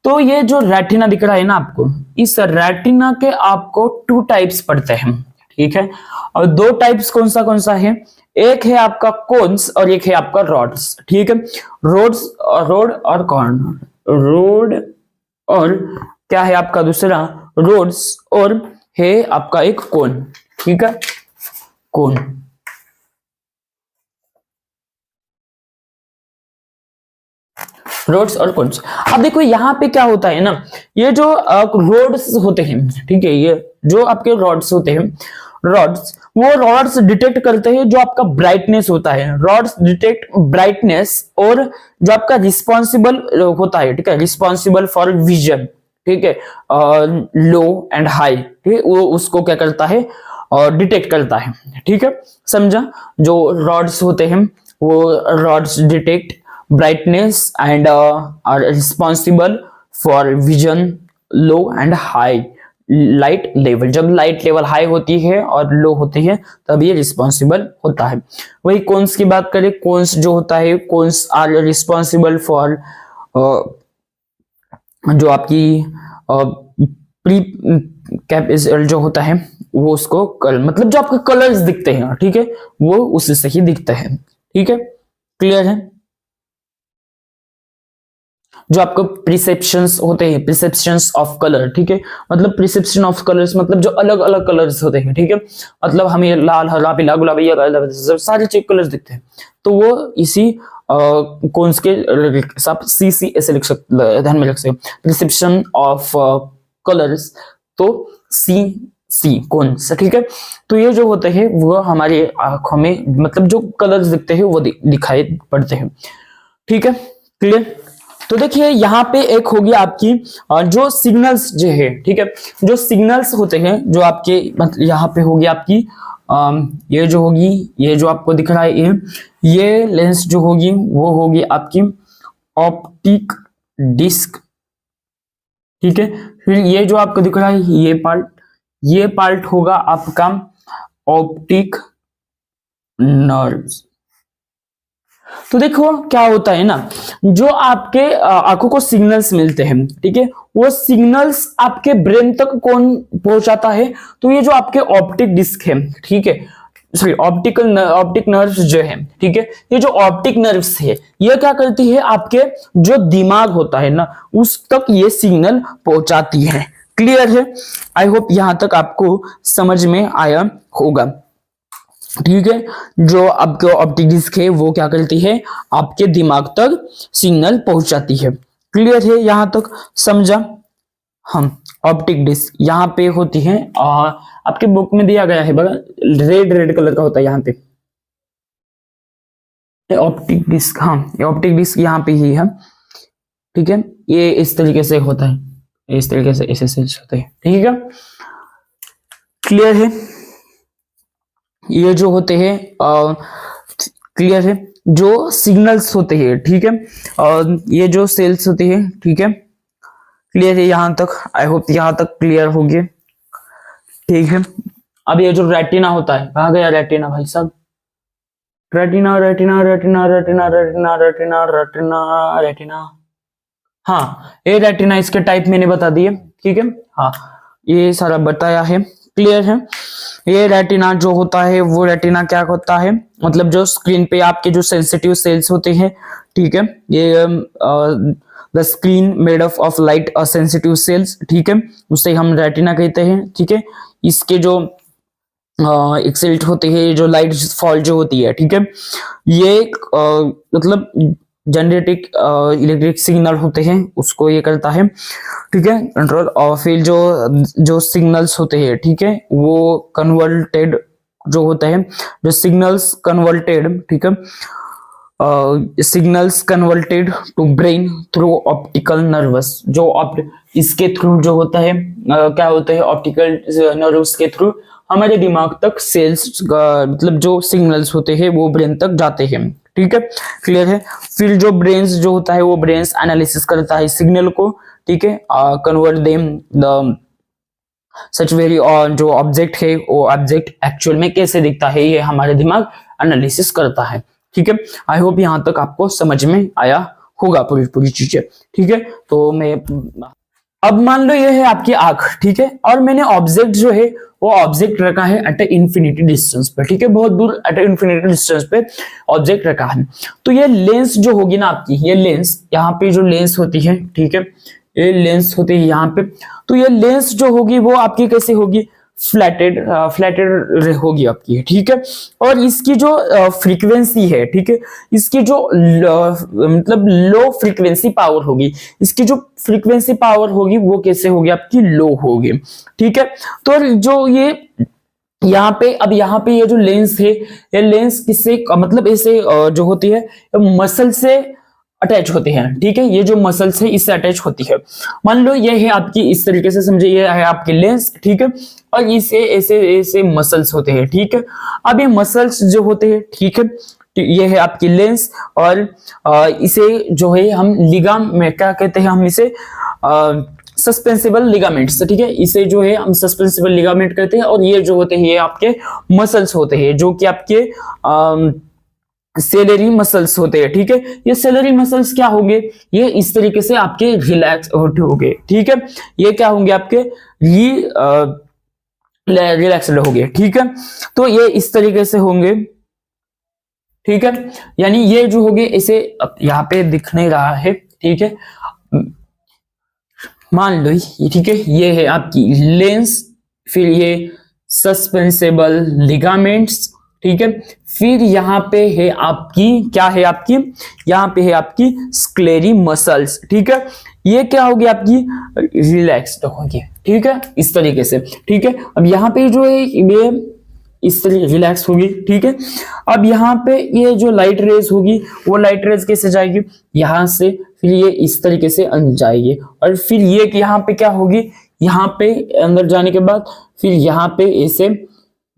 तो ये जो रेटिना दिख रहा है ना आपको, इस रेटिना के आपको 2 टाइप्स पढ़ते हैं, ठीक है। और 2 टाइप्स कौन सा है, एक है आपका कोन्स और एक है आपका रॉड्स, ठीक है। रोड्स, रोड और कॉर्नर, रोड और क्या है आपका दूसरा रोड्स और है आपका एक कोन, ठीक है, कोन। रोड्स और कोन्स। अब देखो यहाँ पे क्या होता है ना, ये जो रोड्स होते हैं, ठीक है, ये जो आपके रॉड्स होते हैं, रॉड्स, वो रॉड्स डिटेक्ट करते हैं जो आपका ब्राइटनेस होता है, रॉड्स डिटेक्ट ब्राइटनेस, और जो आपका रिस्पॉन्सिबल होता है, ठीक है, रिस्पॉन्सिबल फॉर विजन, ठीक है, लो एंड हाई, ठीक है, वो उसको क्या करता है और डिटेक्ट करता है, ठीक है, समझा। जो रॉड्स होते हैं वो rods detect brightness and are responsible for vision low and high light level. जब लाइट लेवल हाई होती है और लो होती है तब ये रिस्पॉन्सिबल होता है। वही कोन्स की बात करें, कोन्स जो होता है, कोन्स आर रिस्पॉन्सिबल फॉर जो आपकी प्री कैप जो होता है वो उसको मतलब जो आपके कलर्स दिखते हैं, ठीक है, वो उसी से ही दिखते हैं, ठीक है, क्लियर है। जो आपको प्रिसेप्शंस होते हैं, प्रिसेप्शंस ऑफ कलर, ठीक है, मतलब प्रिसेप्शन ऑफ कलर्स मतलब जो अलग अलग कलर्स होते हैं, ठीक है, मतलब हमें लाल, हरा, पीला, गुलाबी, सारे चेक कलर्स दिखते हैं, तो वो इसी कौन के सब सी ऐसे लिख सकते, ध्यान में रख सकते, प्रिसेप्शन ऑफ कलर्स, तो सी कौन सा, ठीक है। तो ये जो होते हैं वो हमारी आंखों में मतलब जो कलर्स दिखते हैं वो दिखाई पड़ते हैं, ठीक है, क्लियर। तो देखिए यहाँ पे एक होगी आपकी जो सिग्नल्स जो है, ठीक है, जो सिग्नल्स होते हैं जो आपके मतलब यहाँ पे होगी आपकी ये जो होगी, ये जो आपको दिख रहा है ये लेंस जो होगी वो होगी आपकी ऑप्टिक डिस्क, ठीक है। फिर ये जो आपको दिख रहा है ये पार्ट होगा आपका ऑप्टिक नर्व्स। तो देखो क्या होता है ना, जो आपके आंखों को सिग्नल्स मिलते हैं, ठीक है, वो सिग्नल्स आपके ब्रेन तक कौन पहुंचाता है, तो ये जो आपके ऑप्टिक डिस्क है, ठीक है, सॉरी ऑप्टिक नर्व्स जो है, ठीक है, ये जो ऑप्टिक नर्व्स है ये क्या करती है, आपके जो दिमाग होता है ना उस तक ये सिग्नल पहुंचाती है, क्लियर है। आई होप यहां तक आपको समझ में आया होगा, ठीक है। जो आपके ऑप्टिक डिस्क है वो क्या करती है, आपके दिमाग तक सिग्नल पहुंचाती है, क्लियर है, यहां तक समझा। हम ऑप्टिक डिस्क यहाँ पे होती है, आपके बुक में दिया गया है बड़ा रेड कलर का होता है यहाँ पे ऑप्टिक डिस्क, हाँ ये ऑप्टिक डिस्क यहाँ पे ही है, ठीक है, ये इस तरीके से होता है, इस तरीके से ऐसे सेल्स होते हैं, ठीक है, क्लियर है। ये जो होते हैं क्लियर है, जो सिग्नल्स होते हैं, ठीक है, और ये जो सेल्स होती है, ठीक है, क्लियर है यहां तक। आई होप यहां तक क्लियर हो गया, ठीक है। अब ये जो रेटिना होता है, कहाँ गया रेटिना भाई साहब, retina retina retina retina retina retina retina retina, हाँ ये रेटिना, इसके टाइप मैंने बता दिए, ठीक है, हाँ ये सारा बताया है, क्लियर है। ये रेटिना जो होता है वो रेटिना क्या होता है, मतलब जो स्क्रीन पे आपके जो सेंसिटिव सेल्स होते हैं, ठीक है, ये the screen made of light sensitive sales, ठीक है, उसे हम रेटिना कहते हैं, ठीक है। इसके जो एक्सेल्ट होते हैं, जो लाइट फॉल जो होती है, ठीक है, ये मतलब जनरेटिक इलेक्ट्रिक सिग्नल होते हैं उसको ये करता है, ठीक है, कंट्रोल। और फिर जो सिग्नल्स होते हैं, ठीक है, वो कन्वर्टेड जो होता है, जो सिग्नल्स कन्वर्टेड, ठीक है, signals converted to brain through optical nerves, जो इसके थ्रू जो होता है क्या होता है, ऑप्टिकल नर्व्स के थ्रू हमारे दिमाग तक सेल्स मतलब जो सिग्नल्स होते हैं वो ब्रेन तक जाते हैं, ठीक है, क्लियर है। फिर जो ब्रेन्स जो होता है वो ब्रेन्स एनालिसिस करता है सिग्नल को, ठीक है, convert them the such very, और जो ऑब्जेक्ट है वो ऑब्जेक्ट एक्चुअल में कैसे दिखता है ये हमारे दिमाग एनालिसिस करता है, ठीक है। आई होप यहां तक आपको समझ में आया होगा पूरी चीजें, ठीक है। तो मैं अब मान लो ये है आपकी आंख, ठीक है, और मैंने ऑब्जेक्ट जो है वो ऑब्जेक्ट रखा है एट इंफिनिटी डिस्टेंस पे, ठीक है, बहुत दूर एट इंफिनिटी डिस्टेंस पे ऑब्जेक्ट रखा है। तो ये लेंस जो होगी ना आपकी, ये लेंस, यहाँ पे जो लेंस होती है, ठीक है, ये लेंस होती है यहाँ पे, तो ये लेंस जो होगी वो आपकी कैसे होगी, फ्लैटेड होगी आपकी, ठीक है। और इसकी जो फ्रीक्वेंसी है, ठीक है, इसकी जो मतलब लो फ्रीक्वेंसी पावर होगी, इसकी जो फ्रीक्वेंसी पावर होगी वो कैसे होगी आपकी, लो होगी, ठीक है। तो जो ये यहाँ पे, अब यहाँ पे ये जो लेंस है, ये लेंस किससे मतलब ऐसे जो होती है मसल से अटैच होती है, ठीक है, ये जो मसल्स है इससे अटैच होती है। मान लो ये है आपकी, इस तरीके से समझे, ये है आपकी लेंस, ठीक है, और इसे ऐसे ऐसे मसल्स होते हैं, ठीक है। अब ये मसल्स जो होते हैं, ठीक है, ये है आपकी लेंस, और इसे जो है हम लिगाम में क्या कहते हैं, हम इसे सस्पेंसिबल लिगामेंट्स, ठीक है, इसे जो है हम सस्पेंसिबल लिगामेंट कहते हैं। और ये जो होते हैं ये आपके मसल्स होते हैं, जो कि आपके सेलरी मसल्स होते हैं, ठीक है। ये सेलरी मसल्स क्या होंगे, ये इस तरीके से आपके रिलैक्स होंगे, ठीक है, ये क्या होंगे आपके रिलैक्स्ड होंगे, ठीक है। तो ये इस तरीके से होंगे, ठीक है, यानी ये जो होंगे इसे यहाँ पे दिख नहीं रहा है, ठीक है, मान लो ये, ठीक है, ये है आपकी लेंस, फिर ये सस्पेंसेबल लिगामेंट्स, ठीक है, फिर यहाँ पे है आपकी, क्या है आपकी, यहाँ पे है आपकी स्क्लेरी मसल्स, ठीक है, ये क्या होगी आपकी रिलैक्स्ड होगी, ठीक है, इस तरीके से, ठीक है। अब यहाँ पे जो है ये इस तरीके रिलैक्स होगी, ठीक है। अब यहाँ पे ये जो लाइट रेज होगी वो लाइट रेज कैसे जाएगी, यहाँ से, फिर ये इस तरीके से अंदर जाएगी, और फिर ये यहाँ पे क्या होगी, यहाँ पे अंदर जाने के बाद फिर यहाँ पे ऐसे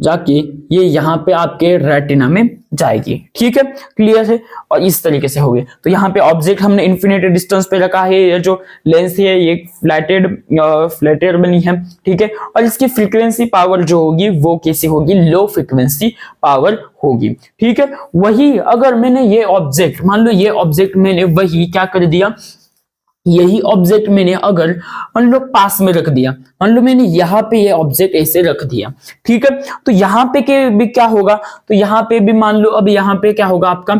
जाके ये यहाँ पे आपके रेटिना में जाएगी, ठीक है, क्लियर है। और इस तरीके से होगी। तो यहाँ पे ऑब्जेक्ट हमने इन्फिनिटी डिस्टेंस पे रखा है, ये जो लेंस है ये फ्लैटेड बनी है, ठीक है। और इसकी फ्रीक्वेंसी पावर जो होगी वो कैसी होगी, लो फ्रीक्वेंसी पावर होगी, ठीक है। वही अगर मैंने ये ऑब्जेक्ट, मान लो ये ऑब्जेक्ट मैंने वही क्या कर दिया, यही ऑब्जेक्ट मैंने अगर मान लो पास में रख दिया, मान लो मैंने यहाँ पे ये ऑब्जेक्ट ऐसे रख दिया, ठीक है, तो यहाँ पे के भी क्या होगा, तो यहाँ पे भी मान लो, अब यहाँ पे क्या होगा आपका,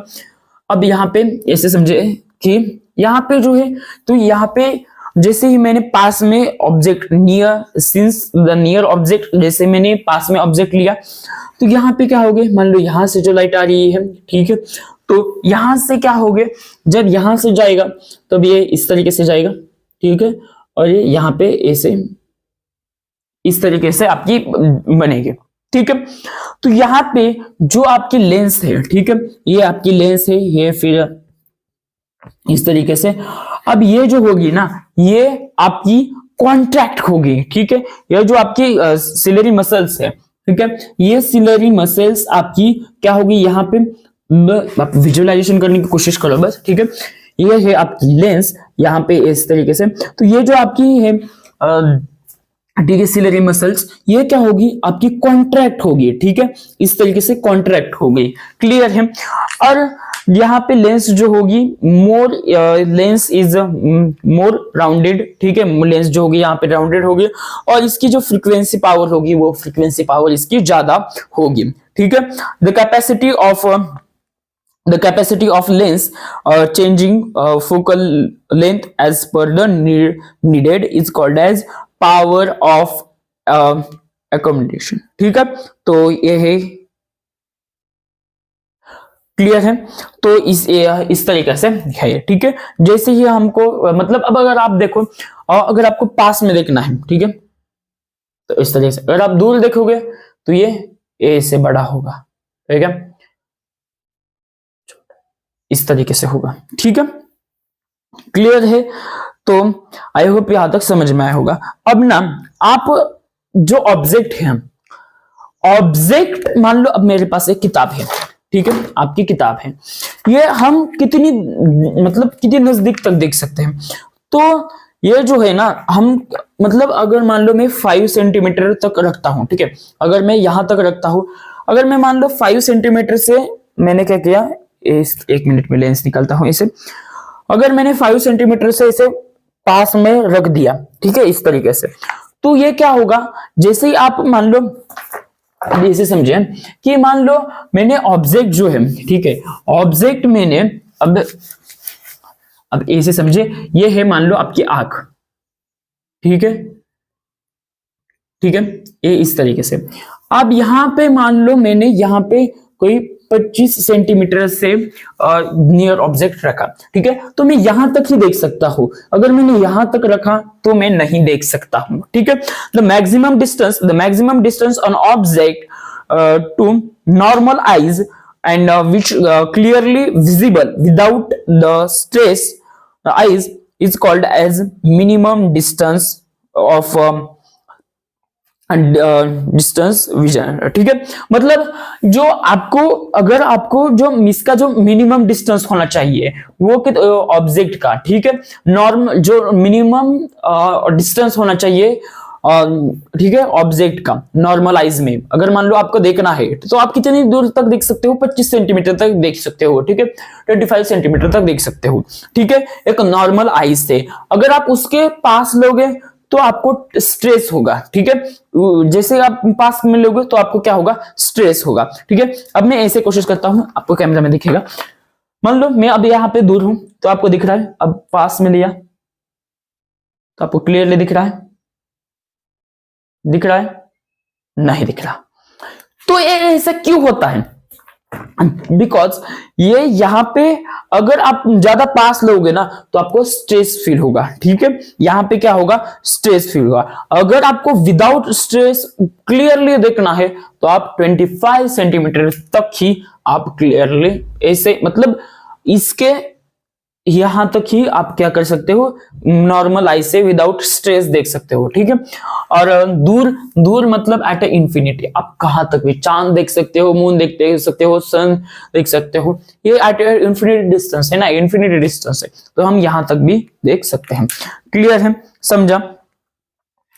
अब यहाँ पे ऐसे समझे कि यहाँ पे जो है, तो यहाँ पे जैसे ही मैंने पास में object near, since the near object, जैसे मैंने पास में ऑब्जेक्ट लिया, तो यहाँ पे क्या होगा, मान लो यहाँ से जो लाइट आ रही है, ठीक है, तो यहां से क्या होगा, जब यहां से जाएगा तब ये इस तरीके से जाएगा, ठीक है, और ये यहाँ पे ऐसे इस तरीके से आपकी बनेगी, ठीक है। तो यहाँ पे जो आपकी लेंस है, ठीक है, ये आपकी लेंस है, ये फिर इस तरीके से, अब ये जो होगी ना, ये आपकी कॉन्ट्रैक्ट होगी, ठीक है, ये जो आपकी सिलरी मसल्स है, ठीक है, ये सिलरी मसल्स आपकी क्या होगी, यहाँ पे आप विजुअलाइजेशन करने की कोशिश करो बस, ठीक है। ये है आपकी लेंस, यहाँ पे इस तरीके से, तो ये जो आपकी है ठीक है सिलरी मसल्स, ये क्या होगी आपकी कॉन्ट्रैक्ट होगी, ठीक है, इस तरीके से कॉन्ट्रैक्ट हो गई, क्लियर है। और यहाँ पे लेंस जो होगी मोर, लेंस इज मोर राउंडेड, ठीक है, लेंस जो होगी यहाँ पे राउंडेड होगी, और इसकी जो फ्रीक्वेंसी पावर होगी वो फ्रीक्वेंसी पावर इसकी ज्यादा होगी, ठीक है। The capacity of lens changing focal length as per the needed is called as power of accommodation, ठीक है। तो ये है, क्लियर है। तो इस तरीके से है, ठीक है। जैसे ही हमको मतलब, अब अगर आप देखो, अगर आपको पास में देखना है, ठीक है, तो इस तरीके से, अगर आप दूर देखोगे तो ये ए से बड़ा होगा, ठीक है, इस तरीके से होगा, ठीक है, क्लियर है। तो आई होप यहां तक समझ में आया होगा। अब ना आप जो ऑब्जेक्ट है, ऑब्जेक्ट मान लो, अब मेरे पास एक किताब है, ठीक है, आपकी किताब है, ये हम कितनी मतलब कितनी नजदीक तक देख सकते हैं। तो ये जो है ना, हम मतलब अगर मान लो मैं 5 सेंटीमीटर तक रखता हूं, ठीक है, अगर मैं यहां तक रखता हूं, अगर मैं मान लो 5 सेंटीमीटर से मैंने क्या किया, एक मिनट में लेंस निकालता हूं इसे, अगर मैंने 5 सेंटीमीटर से इसे पास में रख दिया, ठीक है, इस तरीके से, तो ये क्या होगा, जैसे ही आप मान लो, ऐसे समझे कि मान लो मैंने ऑब्जेक्ट जो है, ठीक है, ऑब्जेक्ट मैंने अब ऐसे समझे, ये है मान लो आपकी आंख, ठीक है, ठीक है, ये इस तरीके से। अब यहां पे मान लो मैंने यहां पे कोई 25 सेंटीमीटर से नियर ऑब्जेक्ट रखा, ठीक है, तो मैं यहां तक ही देख सकता हूं, अगर मैंने यहां तक रखा तो मैं नहीं देख सकता हूं, ठीक है। The maximum distance on object to normal eyes and which clearly visible without the stress eyes is called as minimum distance of distance vision, ठीक है। मतलब जो आपको, अगर आपको जो इसका जो मिनिमम डिस्टेंस होना चाहिए वो कि ऑब्जेक्ट का, ठीक है, नॉर्मल जो मिनिमम डिस्टेंस होना चाहिए, ठीक है, ऑब्जेक्ट का नॉर्मल आइज में, अगर मान लो आपको देखना है तो आप कितनी दूर तक देख सकते हो, 25 सेंटीमीटर तक देख सकते हो, ठीक है, 25 सेंटीमीटर तक देख सकते हो, ठीक है, एक नॉर्मल आइज से। अगर आप उसके पास लोगे तो आपको स्ट्रेस होगा, ठीक है, जैसे आप पास में लोगे तो आपको क्या होगा, स्ट्रेस होगा, ठीक है। अब मैं ऐसे कोशिश करता हूं, आपको कैमरा में दिखेगा, मान लो मैं अब यहाँ पे दूर हूं तो आपको दिख रहा है, अब पास में लिया तो आपको क्लियरली दिख रहा है, दिख रहा है, नहीं दिख रहा। तो ये ऐसा क्यों होता है, बिकॉज ये यहाँ पे अगर आप ज्यादा पास लोगे ना तो आपको स्ट्रेस फील होगा, ठीक है, यहाँ पे क्या होगा, स्ट्रेस फील होगा। अगर आपको विदाउट स्ट्रेस क्लियरली देखना है तो आप 25 सेंटीमीटर तक ही आप क्लियरली ऐसे, मतलब इसके यहां तक ही आप क्या कर सकते हो, नॉर्मल आई से विदाउट स्ट्रेस देख सकते हो, ठीक है। और दूर दूर मतलब एट ए इंफिनिटी, आप कहां तक भी चांद देख सकते हो, मून देख सकते हो, सन देख सकते हो, ये एट ए इंफिनिटी डिस्टेंस है ना, इंफिनिटी डिस्टेंस है, तो हम यहां तक भी देख सकते हैं। क्लियर है, समझा?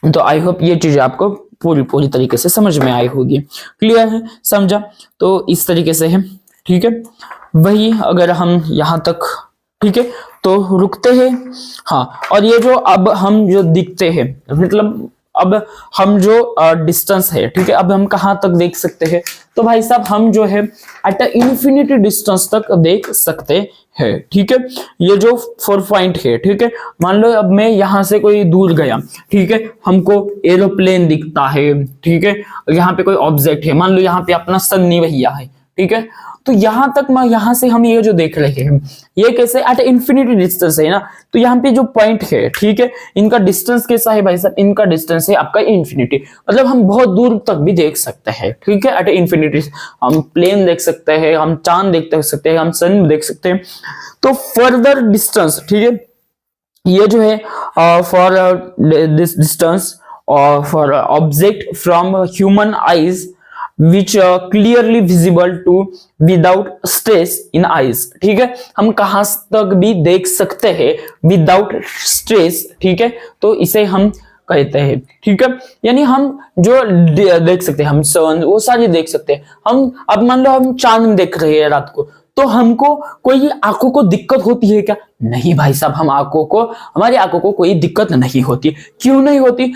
तो आई होप ये चीज आपको पूरी तरीके से समझ में आई होगी। क्लियर है, समझा? तो इस तरीके से है, ठीक है। वही अगर हम यहां तक, ठीक है, तो रुकते हैं, हाँ। और ये जो अब हम जो दिखते हैं, मतलब अब हम जो डिस्टेंस है, ठीक है, अब हम कहां तक देख सकते हैं, तो भाई साहब हम जो है एट अ इंफिनिटी डिस्टेंस तक देख सकते हैं, ठीक है। ये जो 4 पॉइंट है, ठीक है, मान लो अब मैं यहां से कोई दूर गया, ठीक है, हमको एरोप्लेन दिखता है, ठीक है, यहाँ पे कोई ऑब्जेक्ट है, मान लो यहाँ पे अपना सन निवैया है, ठीक है, तो यहां तक यहां से हम ये जो देख रहे हैं ये कैसे एट इंफिनिटी डिस्टेंस है ना, तो यहाँ पे जो पॉइंट है, ठीक है, इनका डिस्टेंस कैसा है भाई साहब, इनका डिस्टेंस है आपका इंफिनिटी, मतलब हम बहुत दूर तक भी देख सकते हैं, ठीक है, एट इंफिनिटी। हम प्लेन देख सकते हैं, हम चांद देख सकते हैं, हम सन देख सकते हैं। तो फर्दर डिस्टेंस, ठीक है, ये जो है for this distance for object from human eyes which clearly visible to without stress in eyes, ठीक है, हम कहां तक भी देख सकते हैं विदाउट स्ट्रेस, ठीक है, तो इसे हम कहते हैं, ठीक है, यानी हम जो देख सकते हैं, हम सन वो सारी देख सकते हैं। हम अब मान लो हम चांद देख रहे हैं रात को, तो हमको कोई आंखों को दिक्कत होती है क्या? नहीं भाई साहब, हमारी आंखों को कोई दिक्कत नहीं होती। क्यों नहीं होती?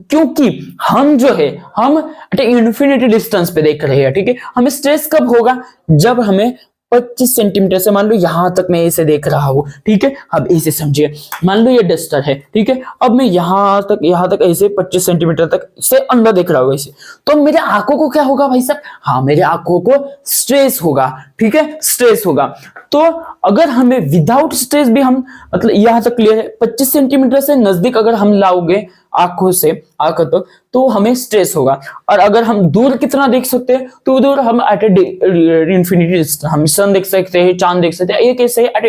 क्योंकि हम जो है हम इन्फिनिटी डिस्टेंस पे देख रहे हैं, ठीक है। हमें स्ट्रेस कब होगा? जब हमें 25 सेंटीमीटर से, मान लो यहां तक मैं इसे देख रहा हूं, ठीक है, अब इसे समझिए, मान लो ये डस्टर है, ठीक है, अब मैं यहां तक ऐसे 25 सेंटीमीटर तक से अंदर देख रहा हूं ऐसे, तो मेरे आंखों को क्या होगा भाई साहब? हाँ, मेरे आंखों को स्ट्रेस होगा, ठीक है, स्ट्रेस होगा। तो अगर हमें विदाउट स्ट्रेस भी हम, मतलब यहां तक क्लियर है, 25 सेंटीमीटर से नजदीक अगर हम लाओगे आंखों से आंखों तक, तो हमें स्ट्रेस होगा। और अगर हम दूर कितना देख सकते हैं, तो दूर हम एट इंफिनिटी, हम सन देख सकते हैं, चांद देख सकते हैं, ये कैसे एट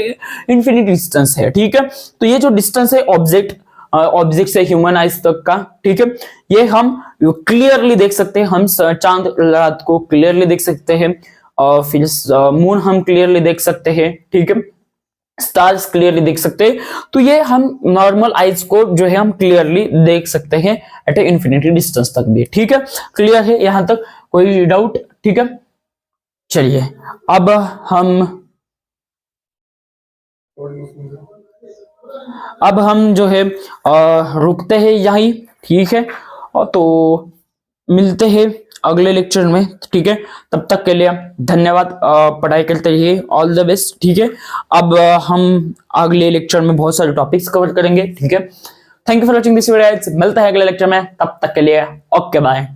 इंफिनिटी डिस्टेंस है, ठीक है। तो ये जो डिस्टेंस है ऑब्जेक्ट से ह्यूमन आइज तक का, ठीक है, ये हम क्लियरली देख सकते हैं। हम चांद रात को क्लियरली देख सकते हैं, और फिर मून हम क्लियरली देख सकते हैं, ठीक है, स्टार्स क्लियरली देख सकते हैं। तो ये हम नॉर्मल आइज को जो है हम क्लियरली देख सकते हैं एट ए इंफिनिटी डिस्टेंस तक भी, ठीक है। क्लियर है यहां तक? कोई डाउट? ठीक है, चलिए अब हम अब हम जो है रुकते हैं यहीं, ठीक है, और तो मिलते हैं अगले लेक्चर में, ठीक है। तब तक के लिए धन्यवाद, पढ़ाई करते रहिए, ऑल द बेस्ट, ठीक है। अब हम अगले लेक्चर में बहुत सारे टॉपिक्स कवर करेंगे, ठीक है। Thank you for watching this video, मिलता है अगले लेक्चर में, तब तक के लिए ओके बाय।